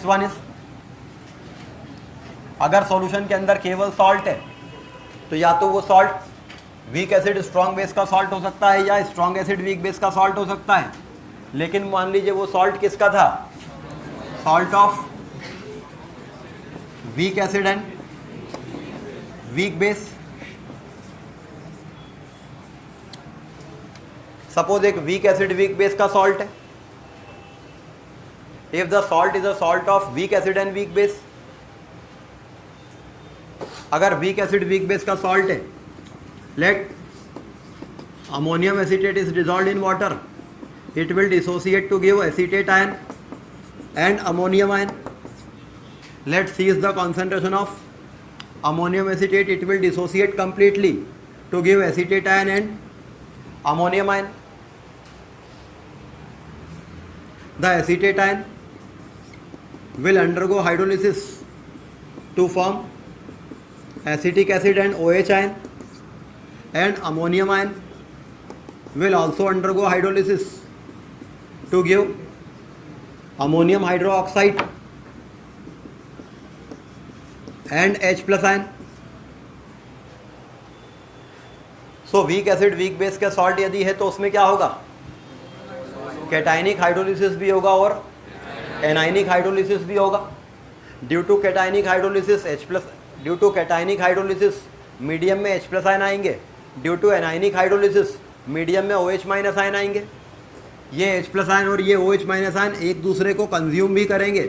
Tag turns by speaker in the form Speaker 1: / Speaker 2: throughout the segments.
Speaker 1: One is, अगर solution के अंदर केवल सॉल्ट है तो या तो वो salt weak acid strong base का सॉल्ट हो सकता है या स्ट्रॉन्ग एसिड वीक बेस का सॉल्ट हो सकता है। लेकिन मान लीजिए वो सॉल्ट किसका था, salt of weak acid and weak base. Suppose एक वीक एसिड वीक बेस का सॉल्ट है। If the salt is a salt of weak acid and weak base, अगर वीक एसिड वीक बेस का सॉल्ट है, let ammonium acetate is dissolved in water, it will dissociate to give acetate ion and ammonium ion. Let's see the concentration of ammonium acetate. It will dissociate completely to give acetate ion and ammonium ion. The acetate ion will undergo hydrolysis to form acetic acid and OH ion, and ammonium ion will also undergo hydrolysis to give ammonium hydroxide and H plus ion. So weak acid weak base का salt यदि है तो उसमें क्या होगा, cationic hydrolysis भी होगा और एनाइनिक हाइड्रोलिसिस भी होगा। Due to cationic hydrolysis due to cationic hydrolysis medium में H प्लस आयन आएंगे, due to anionic hydrolysis medium में OH माइनस आयन आएंगे। ये H प्लस आयन और ये OH माइनस आयन एक दूसरे को कंज्यूम भी करेंगे।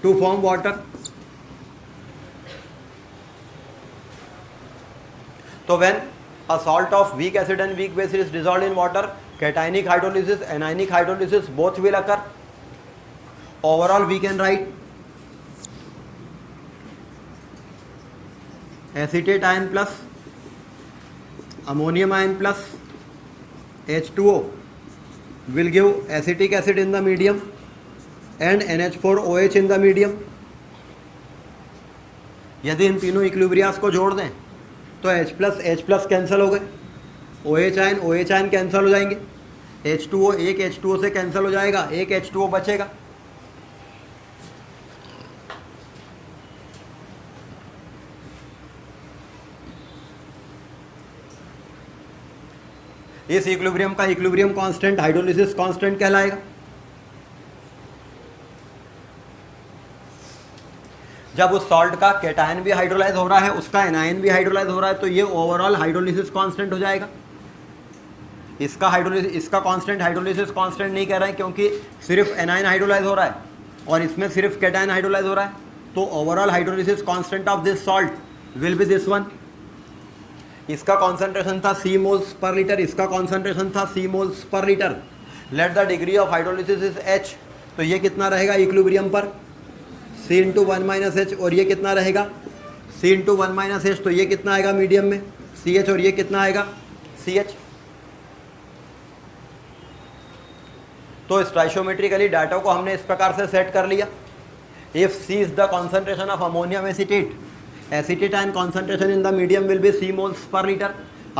Speaker 1: To form water. तो when a salt of weak acid and weak base is dissolved in water, cationic hydrolysis anionic hydrolysis both will occur. Overall we can write acetate ion plus ammonium ion plus H2O will give acetic acid in the medium and NH4OH in the medium. यदि इन तीनों इक्विलिब्रियस को जोड़ दें तो H plus cancel हो गए, OH ion cancel हो जाएंगे, H2O एक H2O से कैंसिल हो जाएगा, एक H2O बचेगा। इस इक्विलिब्रियम का इक्विलिब्रियम कांस्टेंट हाइड्रोलिसिस कांस्टेंट कहलाएगा। जब उस सॉल्ट का कैटायन भी हाइड्रोलाइज हो रहा है, उसका एनायन भी हाइड्रोलाइज हो रहा है, तो ये ओवरऑल हाइड्रोलिसिस कांस्टेंट हो जाएगा। इसका कांस्टेंट हाइड्रोलिसिस कांस्टेंट नहीं कह रहे हैं क्योंकि सिर्फ एनायन हाइड्रोलाइज हो रहा है और इसमें सिर्फ कैटायन हाइड्रोलाइज हो रहा है। तो overall hydrolysis constant of this salt will be this one. इसका कॉन्सेंट्रेशन था C मोल्स पर लीटर, इसका कॉन्सेंट्रेशन था C moles per litre. Let the degree of hydrolysis is H, तो ये कितना रहेगा इक्विलिब्रियम पर, C इंटू 1 माइनस H, और ये कितना रहेगा C इंटू 1 माइनस H, तो ये कितना आएगा मीडियम में CH, और ये कितना आएगा CH। तो स्टोइचियोमेट्रिकली डाटा को हमने इस प्रकार से सेट कर लिया। If C is the concentration of ammonium acetate, acetate ion concentration in the medium will be C moles per liter,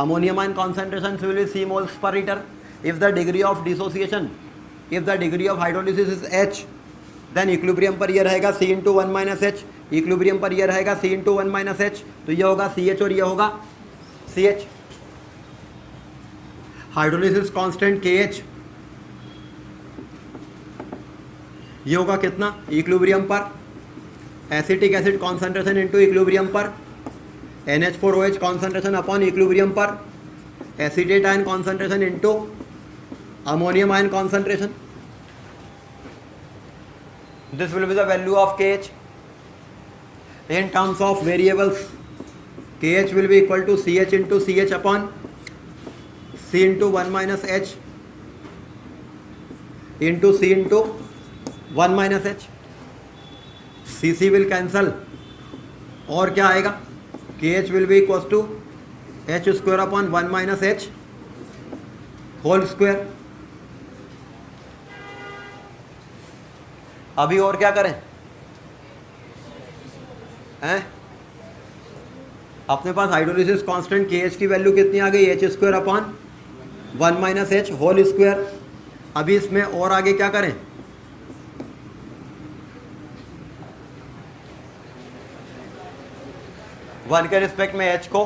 Speaker 1: ammonium ion concentration will be C moles per liter. If the degree of dissociation, if the degree of hydrolysis is H, then equilibrium पर ये रहेगा C into 1 minus H, equilibrium पर ये रहेगा C into 1 minus H, तो ये होगा CH और ये होगा CH। हाइड्रोलिसिस कांस्टेंट KH, ये होगा कितना इक्विलिब्रियम पर, acetic acid concentration into equilibrium पर, NH4OH कॉन्सेंट्रेशन अपॉन इक्विलिब्रियम पर, acetate ion concentration into ammonium ion concentration. This will be the value of KH in terms of variables. KH will be equal to CH into CH upon C into 1 minus H into C into 1 minus H। CC will cancel और क्या आएगा, KH will be equal to H square upon 1 minus H whole square. अभी और क्या करें हैं, अपने पास हाइड्रोलिसिस कांस्टेंट KH की वैल्यू कितनी आ गई, H square upon 1 minus H whole square. अभी इसमें और आगे क्या करें, वन के रिस्पेक्ट में एच को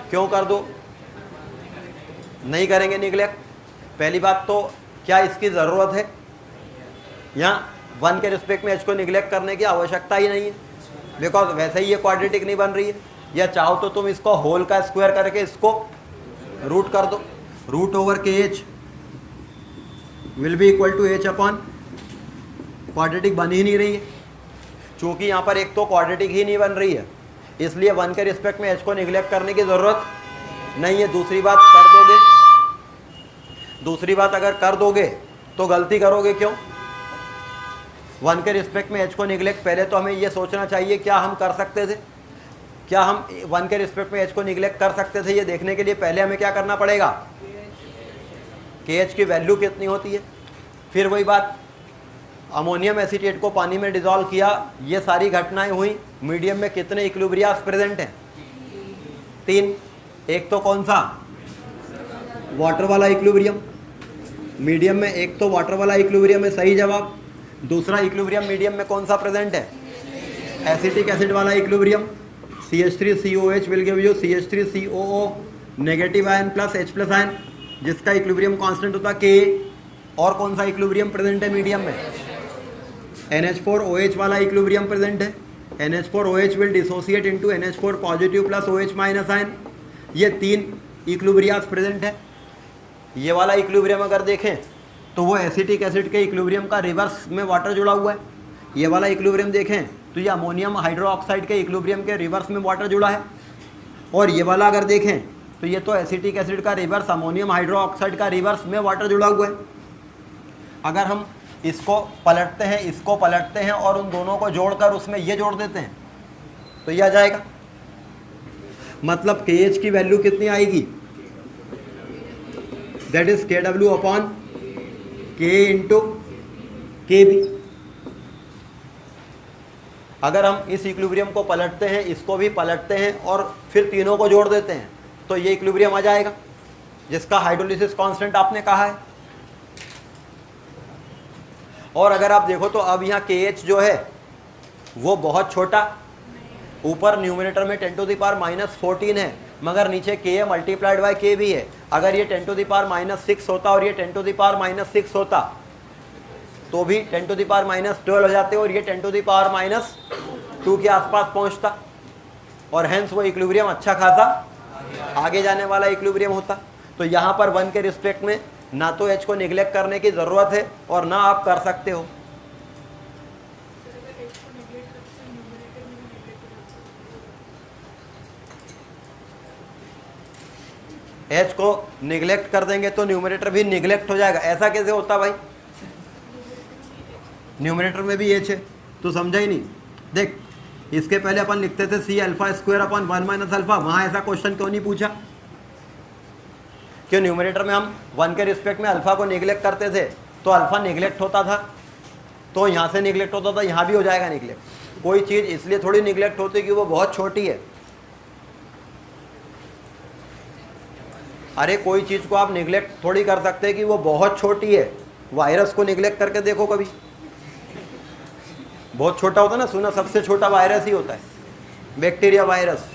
Speaker 1: क्यों कर दो, नहीं करेंगे निगलेक्ट। पहली बात तो क्या इसकी ज़रूरत है, या वन के रिस्पेक्ट में एच को निगलेक्ट करने की आवश्यकता ही नहीं है, बिकॉज वैसे ही ये क्वाड्रेटिक नहीं बन रही है। या चाहो तो तुम इसको होल का स्क्वायर करके इसको रूट कर दो, root over K H will be equal to H upon, quadratic बन ही नहीं रही है। चूँकि यहाँ पर एक तो क्वाड्रेटिक ही नहीं बन रही है, इसलिए वन के रिस्पेक्ट में एच को निगलेक्ट करने की ज़रूरत नहीं है। दूसरी बात अगर कर दोगे तो गलती करोगे। क्यों, वन के रिस्पेक्ट में एच को निगलेक्ट, पहले तो हमें ये सोचना चाहिए क्या हम कर सकते थे, क्या हम वन के रिस्पेक्ट में एच को निगलेक्ट कर सकते थे। ये देखने के लिए पहले हमें क्या करना पड़ेगा, के एच की वैल्यू कितनी होती है। फिर वही बात, अमोनियम एसीटेट को पानी में डिजॉल्व किया, ये सारी घटनाएं हुई, मीडियम में कितने इक्विलिब्रियास प्रेजेंट हैं, 3। एक तो कौन सा, वाटर वाला इक्विलिब्रियम, मीडियम में एक तो वाटर वाला इक्विलिब्रियम है, सही जवाब। दूसरा इक्विलिब्रियम मीडियम में कौन सा प्रेजेंट है, एसिटिक एसिड वाला equilibrium, CH3COH will give you CH3COO negative ion plus H plus ion, जिसका इक्विलिब्रियम कांस्टेंट होता है K। और कौन सा इक्विलिब्रियम प्रेजेंट है मीडियम में, NH4OH वाला इक्विलिब्रियम प्रेजेंट है। NH4OH will dissociate into NH4 positive plus OH minus ion. ये 3 इक्विलिब्रियास प्रेजेंट है। ये वाला इक्विलिब्रियम अगर देखें तो वो एसिटिक एसिड के इक्विलिब्रियम का रिवर्स में वाटर जुड़ा हुआ है। ये वाला इक्विलिब्रियम देखें तो ये अमोनियम हाइड्रोक्साइड के इक्विलिब्रियम के रिवर्स में वाटर जुड़ा है। और ये वाला अगर देखें तो ये तो एसिटिक एसिड का रिवर्स अमोनियम हाइड्रोक्साइड का रिवर्स में वाटर जुड़ा हुआ है। अगर हम इसको पलटते हैं, इसको पलटते हैं और उन दोनों को जोड़कर उसमें ये जोड़ देते हैं तो ये आ जाएगा। मतलब KH की वैल्यू कितनी आएगी, that is KW upon K into KB। अगर हम इस इक्विलिब्रियम को पलटते हैं, इसको भी पलटते हैं और फिर तीनों को जोड़ देते हैं तो ये इक्विलिब्रियम आ जाएगा, जिसका हाइड्रोलिसिस कांस्टेंट आपने कहा है। और अगर आप देखो तो अब यहाँ KH जो है वो बहुत छोटा, ऊपर न्यूमिनेटर में 10⁻⁻14 है, मगर नीचे Ka मल्टीप्लाइड बाय K भी है। अगर ये 10⁻⁻6 होता और ये 10⁻⁻6 होता तो भी 10⁻⁻12 हो जाते और ये 10⁻⁻2 के आसपास पहुंचता, और हेंस वो इक्विलिब्रियम अच्छा खासा आगे जाने वाला इक्विलिब्रियम होता। तो यहाँ पर वन के रिस्पेक्ट में ना तो H को निगलेक्ट करने की ज़रूरत है और ना आप कर सकते हो। H को निगलेक्ट कर देंगे तो न्यूमरेटर भी निगलेक्ट हो जाएगा। ऐसा कैसे होता भाई, न्यूमरेटर में भी H है, तो समझा ही नहीं। देख, इसके पहले अपन लिखते थे C⁴ अपॉन 1 माइनस अल्फा, वहाँ ऐसा क्वेश्चन क्यों नहीं पूछा, क्यों न्यूमरेटर में हम वन के रिस्पेक्ट में अल्फा को निगलेक्ट करते थे तो अल्फा निगलेक्ट होता था, तो यहाँ से निगलेक्ट होता था, यहाँ भी हो जाएगा निगलेक्ट। कोई चीज़ इसलिए थोड़ी निगलेक्ट होती कि वो बहुत छोटी है। अरे कोई चीज़ को आप निगलेक्ट थोड़ी कर सकते हैं कि वो बहुत छोटी है। वायरस को निगलेक्ट करके देखो कभी, बहुत छोटा होता है ना, सुना सबसे छोटा वायरस ही होता है, बैक्टीरिया वायरस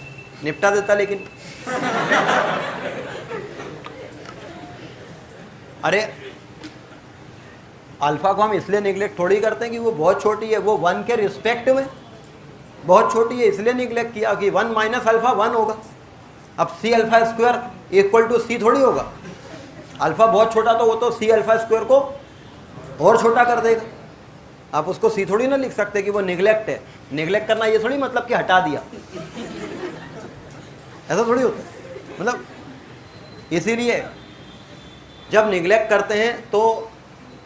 Speaker 1: निपटा देता। लेकिन अरे अल्फा को हम इसलिए निगलेक्ट थोड़ी करते हैं कि वो बहुत छोटी है, वो वन के रिस्पेक्ट में बहुत छोटी है, इसलिए निगलेक्ट किया कि 1 माइनस अल्फा 1 होगा। अब C⁴ इक्वल टू C थोड़ी होगा, अल्फा बहुत छोटा तो वो तो C⁴ को और छोटा कर देगा। आप उसको C थोड़ी ना लिख सकते कि वो निगलेक्ट है। निगलेक्ट करना ये थोड़ी मतलब कि हटा दिया, ऐसा थोड़ी होता है। मतलब इसीलिए जब निगलेक्ट करते हैं तो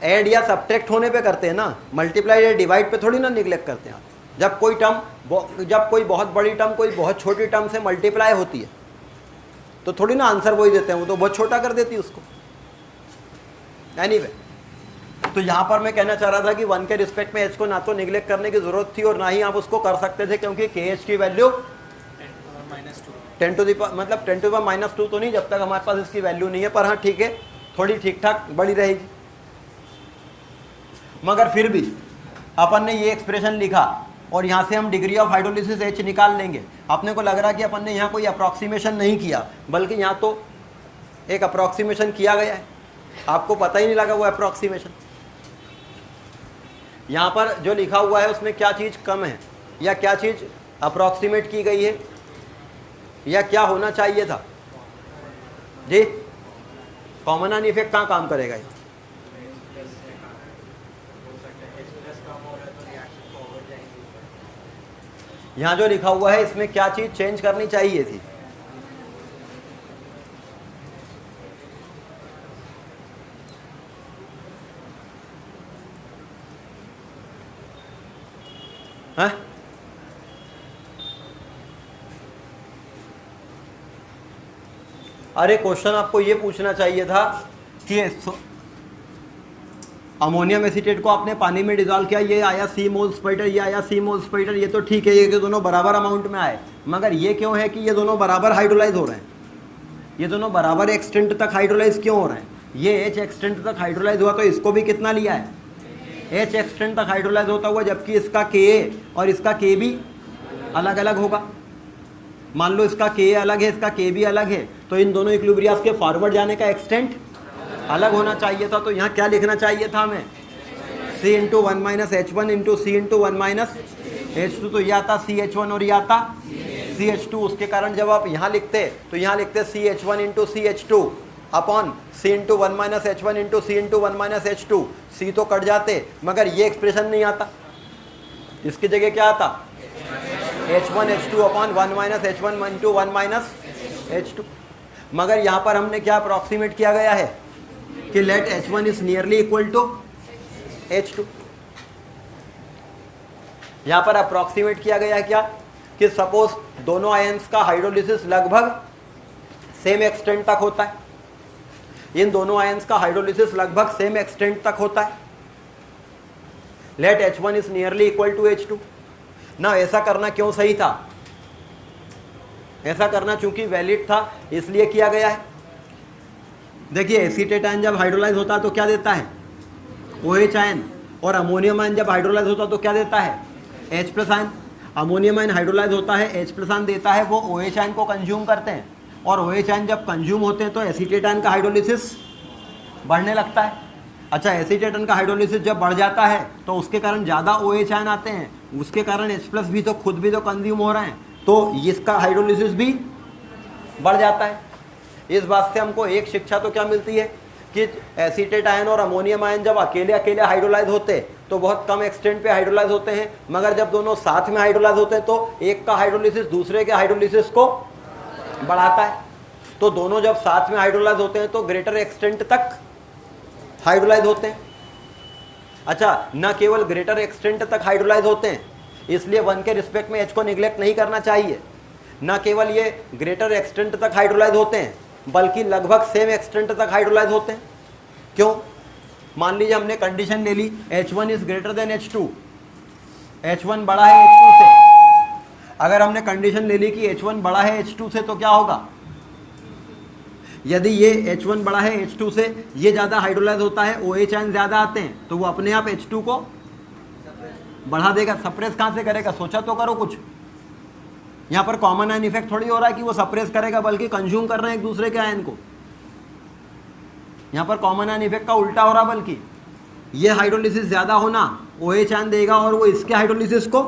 Speaker 1: ऐड या सब्ट्रैक्ट होने पे करते हैं ना, मल्टीप्लाई या डिवाइड पे थोड़ी ना निगलेक्ट करते हैं। जब कोई बहुत बड़ी टर्म कोई बहुत छोटी टर्म से मल्टीप्लाई होती है तो थोड़ी ना आंसर वही देते हैं, वो तो बहुत छोटा कर देती है उसको। एनीवे, तो यहाँ पर मैं कहना चाह रहा था कि वन के रिस्पेक्ट में H को ना तो निगलेक्ट करने की जरूरत थी और ना ही आप उसको कर सकते थे, क्योंकि KH की वैल्यू मतलब 10⁻² तो नहीं, जब तक हमारे पास इसकी वैल्यू नहीं है, पर हाँ ठीक है, थोड़ी ठीक ठाक बड़ी रहेगी। मगर फिर भी अपन ने ये एक्सप्रेशन लिखा और यहाँ से हम डिग्री ऑफ हाइड्रोलिसिस H निकाल लेंगे। अपने को लग रहा कि अपन ने यहाँ कोई अप्रॉक्सीमेशन नहीं किया, बल्कि यहाँ तो एक अप्रॉक्सीमेशन किया गया है, आपको पता ही नहीं लगा वो अप्रॉक्सीमेशन। यहाँ पर जो लिखा हुआ है उसमें क्या चीज़ कम है या क्या चीज़ अप्रॉक्सीमेट की गई है या क्या होना चाहिए था जी? कॉमन ऑन इफेक्ट कहाँ काम करेगा ये? यहाँ जो लिखा हुआ है इसमें क्या चीज़ चेंज करनी चाहिए थी? हाँ? अरे क्वेश्चन आपको ये पूछना चाहिए था कि अमोनियम एसीटेट को आपने पानी में डिजॉल्व किया, ये आया C मोल्स पर लीटर, ये आया C मोल्स पर लीटर, ये तो ठीक है, ये दोनों बराबर अमाउंट में आए, मगर ये क्यों है कि ये दोनों बराबर हाइड्रोलाइज हो रहे हैं? ये दोनों बराबर एक्सटेंट तक हाइड्रोलाइज क्यों हो रहे हैं? ये H एक्सटेंट तक हाइड्रोलाइज हुआ तो इसको भी कितना लिया है? H एक्सटेंट तक हाइड्रोलाइज होता हुआ, जबकि इसका Ka और इसका K भी अलग अलग होगा। मान लो इसका Ka अलग है, इसका K भी अलग है, तो इन दोनों इक्विलिब्रियस के फॉरवर्ड जाने का एक्सटेंट अलग होना चाहिए था। तो यहाँ क्या लिखना चाहिए था हमें? C into 1 minus H1 into C into 1 minus H2, तो ये आता CH1 और ये आता CH2। उसके कारण जब आप यहाँ लिखते तो यहाँ लिखते CH1 into CH2 upon C into 1 minus H1 into C into 1 minus H2। C तो कट जाते, मगर ये एक्सप्रेशन नहीं आता, इसकी जगह क्या आता? H1H2 upon 1 minus H1 into 1 minus H2। मगर यहाँ पर हमने क्या अप्रॉक्सीमेट किया गया है कि let H1 is nearly equal to H2। यहाँ पर अप्रॉक्सीमेट किया गया है क्या कि सपोज दोनों आयंस का हाइड्रोलिसिस लगभग सेम एक्सटेंट तक होता है, इन दोनों आयंस का हाइड्रोलिसिस लगभग सेम एक्सटेंट तक होता है, let H1 is nearly equal to H2 ना। ऐसा करना क्यों सही था? ऐसा करना चूंकि वैलिड था इसलिए किया गया है। देखिए एसीटेट आयन जब हाइड्रोलाइज होता है तो क्या देता है? OH ion. और अमोनियम आयन जब हाइड्रोलाइज होता है तो क्या देता है? H plus ion. Ammonium ion hydrolyse होता है, H प्लस आयन देता है, वो OH आयन को कंज्यूम करते हैं, और OH आयन जब कंज्यूम होते हैं तो एसीटेट आयन का हाइड्रोलिसिस बढ़ने लगता है। अच्छा, एसीटेट आयन का हाइड्रोलिसिस जब बढ़ जाता है तो उसके कारण ज़्यादा OH आयन आते हैं, उसके कारण H प्लस भी तो खुद भी तो कंज्यूम हो रहे हैं, तो इसका हाइड्रोलिसिस भी बढ़ जाता है। इस बात से हमको एक शिक्षा तो क्या मिलती है कि एसीटेट आयन और अमोनियम आयन जब अकेले अकेले हाइड्रोलाइज होते तो बहुत कम एक्सटेंट पे हाइड्रोलाइज होते हैं, मगर जब दोनों साथ में हाइड्रोलाइज होते हैं तो एक का हाइड्रोलिसिस दूसरे के हाइड्रोलिसिस को बढ़ाता है। तो दोनों जब साथ में हाइड्रोलाइज होते हैं तो ग्रेटर एक्सटेंट तक हाइड्रोलाइज होते हैं। अच्छा, न केवल ग्रेटर एक्सटेंट तक हाइड्रोलाइज होते हैं, इसलिए 1 के रिस्पेक्ट में H को निगलेक्ट नहीं करना चाहिए। न केवल ये ग्रेटर एक्सटेंट तक हाइड्रोलाइज होते हैं, बल्कि लगभग सेम एक्सटेंट तक हाइड्रोलाइज होते हैं। क्यों? मान लीजिए हमने कंडीशन ले ली H1 is greater than H2, H1 बड़ा है H2 से। अगर हमने कंडीशन ले ली कि H1 बड़ा है H2 से तो क्या होगा? यदि ये H1 बड़ा है H2 से, ये ज़्यादा हाइड्रोलाइज होता है, OH आयन ज़्यादा आते हैं, तो वो अपने आप H2 को बढ़ा देगा। सप्रेस कहाँ से करेगा? सोचा तो करो कुछ। यहाँ पर कॉमन आयन इफेक्ट थोड़ी हो रहा है कि वो सप्रेस करेगा, बल्कि कंज्यूम कर रहे हैं एक दूसरे के आयन को। यहाँ पर कॉमन आयन इफेक्ट का उल्टा हो रहा, बल्कि ये हाइड्रोलिसिस ज़्यादा होना OH आयन देगा और वो इसके हाइड्रोलिसिस को,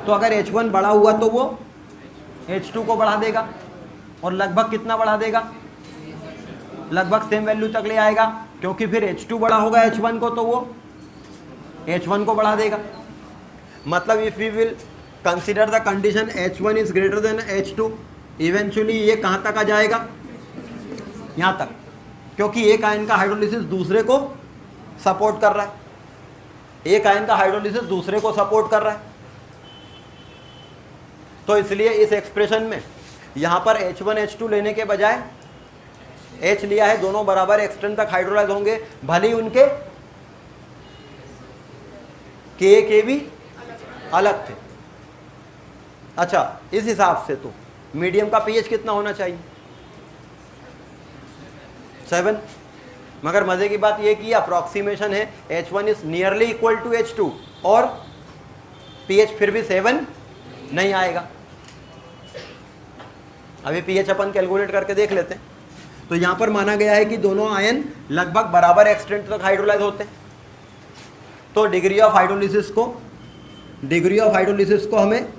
Speaker 1: तो अगर H1 बड़ा हुआ तो वो H2 को बढ़ा देगा, और लगभग कितना बढ़ा देगा? लगभग सेम वैल्यू तक ले आएगा, क्योंकि फिर H2 बड़ा होगा H1 को तो वो H1 को बढ़ा देगा। मतलब if we will consider the condition H1 is greater than H2, eventually ये कहाँ तक आ जाएगा? यहाँ तक, क्योंकि एक आयन का हाइड्रोलिसिस दूसरे को सपोर्ट कर रहा है, एक आयन का हाइड्रोलिसिस दूसरे को सपोर्ट कर रहा है। तो इसलिए इस एक्सप्रेशन में यहाँ पर H1 H2 लेने के बजाय H लिया है, दोनों बराबर एक्सटेंट तक हाइड्रोलाइज होंगे, भले ही उनके के भी अलग थे। अच्छा, इस हिसाब से तो मीडियम का पीएच कितना होना चाहिए? 7। मगर मजे की बात ये कि अप्रॉक्सीमेशन है, H1 is nearly equal to H2 और पीएच फिर भी 7 नहीं आएगा। अभी पीएच अपन कैलकुलेट करके देख लेते हैं। तो यहां पर माना गया है कि दोनों आयन लगभग बराबर एक्सटेंट तक हाइड्रोलाइज होते हैं। तो डिग्री ऑफ हाइड्रोलिसिस को हमें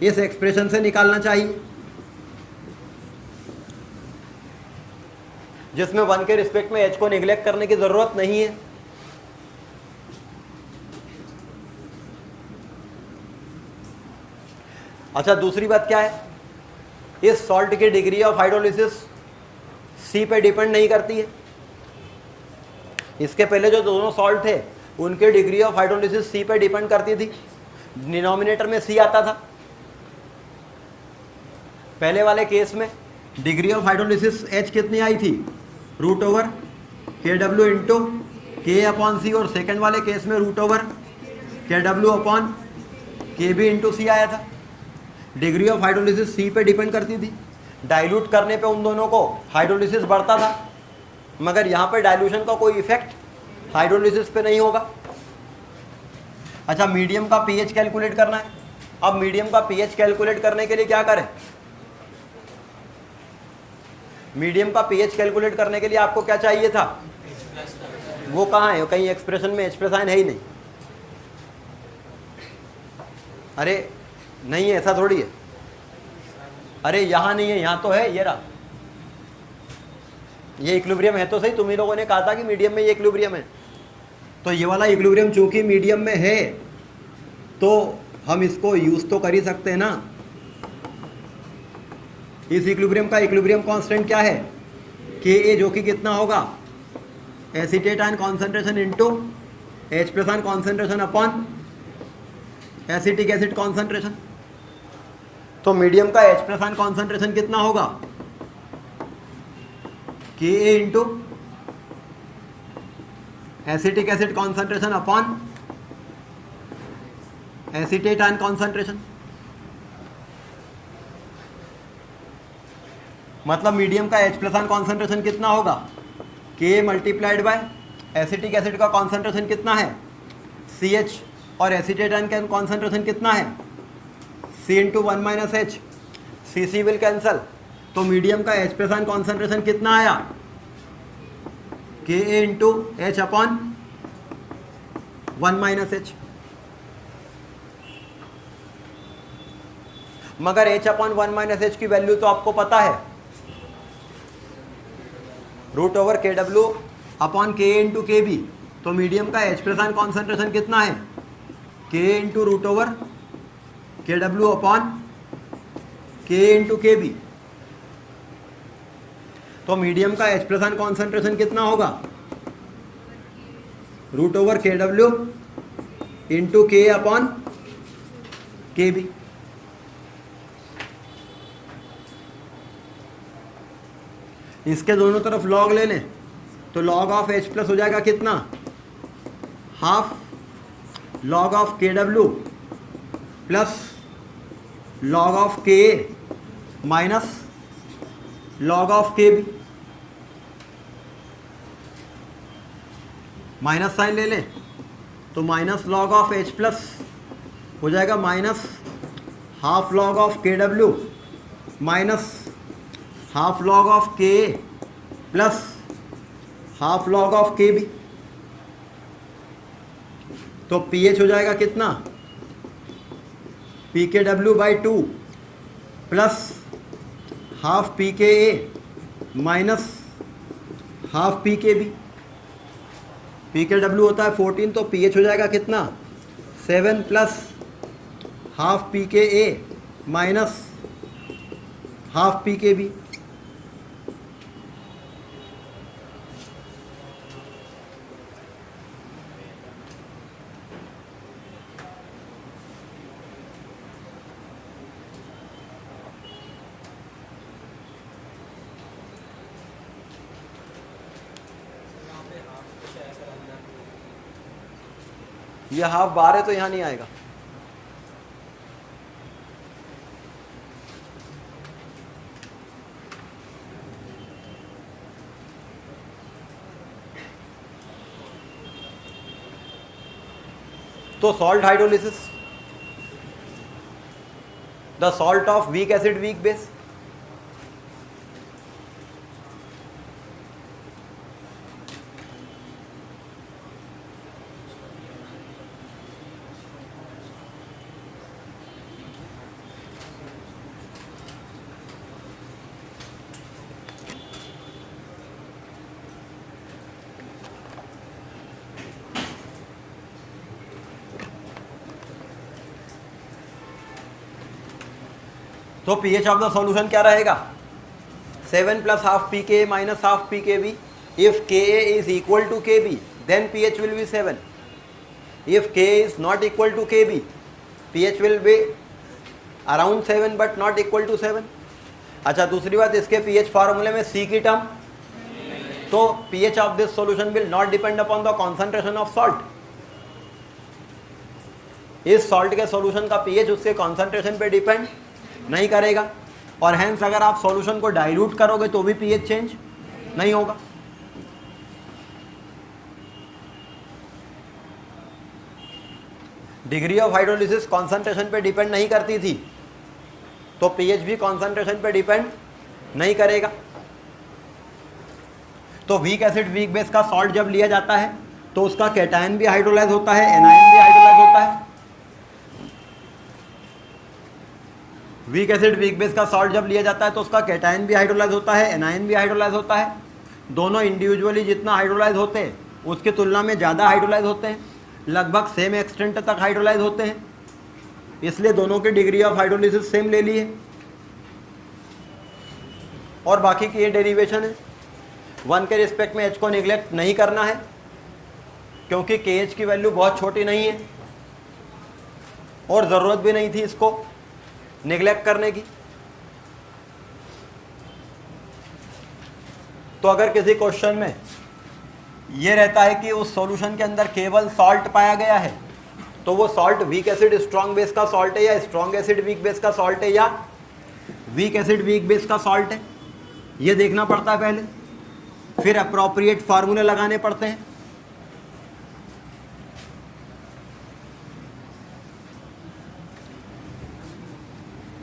Speaker 1: इस एक्सप्रेशन से निकालना चाहिए, जिसमें 1 के रिस्पेक्ट में H को निगलेक्ट करने की जरूरत नहीं है। अच्छा, दूसरी बात क्या है, इस सॉल्ट की डिग्री ऑफ हाइड्रोलिसिस C पे डिपेंड नहीं करती है। इसके पहले जो दोनों सॉल्ट थे उनके डिग्री ऑफ हाइड्रोलिसिस C पे डिपेंड करती थी, डिनोमिनेटर में C आता था। पहले वाले केस में डिग्री ऑफ हाइड्रोलिसिस H कितनी आई थी? √KW इंटू K/C, और सेकेंड वाले केस में √KW/KB इंटू C आया था। डिग्री ऑफ हाइड्रोलिसिस C पे डिपेंड करती थी। डाइल्यूट करने पे उन दोनों को हाइड्रोलिसिस बढ़ता था, मगर यहाँ पे डाइल्यूशन का कोई इफेक्ट हाइड्रोलिसिस पे नहीं होगा। अच्छा, मीडियम का पीएच कैलकुलेट करना है। अब मीडियम का पीएच कैलकुलेट करने के लिए क्या करें? मीडियम का पीएच कैलकुलेट करने के लिए आपको क्या चाहिए था? वो कहाँ है? कहीं एक्सप्रेशन में H+ आयन है ही नहीं। अरे नहीं है, ऐसा थोड़ी है। अरे यहाँ नहीं है, यहाँ तो है, ये रहा। ये इक्विलिब्रियम है तो सही, तुम ही लोगों ने कहा था कि मीडियम में ये इक्विलिब्रियम है। तो ये वाला इक्विलिब्रियम चूंकि मीडियम में है तो हम इसको यूज तो कर ही सकते हैं ना। इस इक्विलिब्रियम का इक्विलिब्रियम कांस्टेंट क्या है? Ka, जो कि कितना होगा? Acetate ion concentration into H+ ion concentration upon acetic acid concentration. तो मीडियम का H+ आयन कॉन्सेंट्रेशन कितना होगा? Ka into acetic acid concentration upon acetate ion concentration. मतलब मीडियम का H+ आयन कॉन्सेंट्रेशन कितना होगा? Ka multiplied by acetic acid का concentration कितना है? CH, और एसीटेट आयन का कॉन्सेंट्रेशन कितना है? C into 1 - H। CC will cancel, तो मीडियम का H+ आयन कॉन्सेंट्रेशन कितना आया? Ka into H upon 1 - H। मगर H अपॉन 1 - H की वैल्यू तो आपको पता है, √KW upon Ka into KB। तो मीडियम का H+ आयन कॉन्सेंट्रेशन कितना है? Ka into √KW upon Ka into KB। तो मीडियम का H+ आयन कॉन्सेंट्रेशन कितना होगा? √KW into Ka upon KB। इसके दोनों तरफ लॉग ले लें तो लॉग ऑफ H+ हो जाएगा कितना? Half log of KW plus log of Ka minus log of KB। Minus sign ले लें तो माइनस लॉग ऑफ H+ हो जाएगा minus half log of KW minus half log of Ka plus half log of KB। तो pH हो जाएगा कितना? pKw/2 plus half pKa minus half pKb। pKw होता है 14, तो pH हो जाएगा कितना? 7 plus half pKa minus half pKb। ये हाफ बार है तो यहाँ नहीं आएगा। तो salt hydrolysis, the salt of weak acid weak base. तो pH ऑफ द सॉल्यूशन क्या रहेगा? 7 plus half pKa minus half pKb। If Ka is equal to Kb, then pH will be 7. If Ka is not equal to Kb, pH will be around 7 but not equal to 7. अच्छा, दूसरी बात, इसके pH फार्मूले में C की term, तो pH of this solution will not depend upon the concentration of salt. इस salt के सॉल्यूशन का pH उसके कॉन्सेंट्रेशन पे डिपेंड नहीं करेगा, और हेंस अगर आप सॉल्यूशन को डाइल्यूट करोगे तो भी pH चेंज नहीं होगा। डिग्री ऑफ हाइड्रोलिसिस कॉन्सेंट्रेशन पे डिपेंड नहीं करती थी, तो pH भी कॉन्सेंट्रेशन पे डिपेंड नहीं करेगा। तो वीक एसिड वीक बेस का सॉल्ट जब लिया जाता है तो उसका कैटायन भी हाइड्रोलाइज होता है, एनायन भी हाइड्रोलाइज होता है। वीक एसिड वीक बेस का सॉल्ट जब लिया जाता है तो उसका कैटायन भी हाइड्रोलाइज होता है, एनायन भी हाइड्रोलाइज होता है। दोनों इंडिविजुअली जितना हाइड्रोलाइज होते हैं उसकी तुलना में ज़्यादा हाइड्रोलाइज होते हैं, लगभग सेम एक्सटेंट तक हाइड्रोलाइज होते हैं, इसलिए दोनों की डिग्री ऑफ हाइड्रोलिसिस सेम ले ली है। और बाकी की ये डेरिवेशन है। 1 के रिस्पेक्ट में H को निगलेक्ट नहीं करना है, क्योंकि KH की वैल्यू बहुत छोटी नहीं है और ज़रूरत भी नहीं थी इसको नेग्लेक्ट करने की। तो अगर किसी क्वेश्चन में ये रहता है कि उस सॉल्यूशन के अंदर केवल सॉल्ट पाया गया है, तो वो salt weak acid strong base का सॉल्ट है या स्ट्रॉन्ग एसिड वीक बेस का सॉल्ट है या वीक एसिड वीक बेस का सॉल्ट है, ये देखना पड़ता है पहले, फिर अप्रोप्रिएट फार्मूले लगाने पड़ते हैं।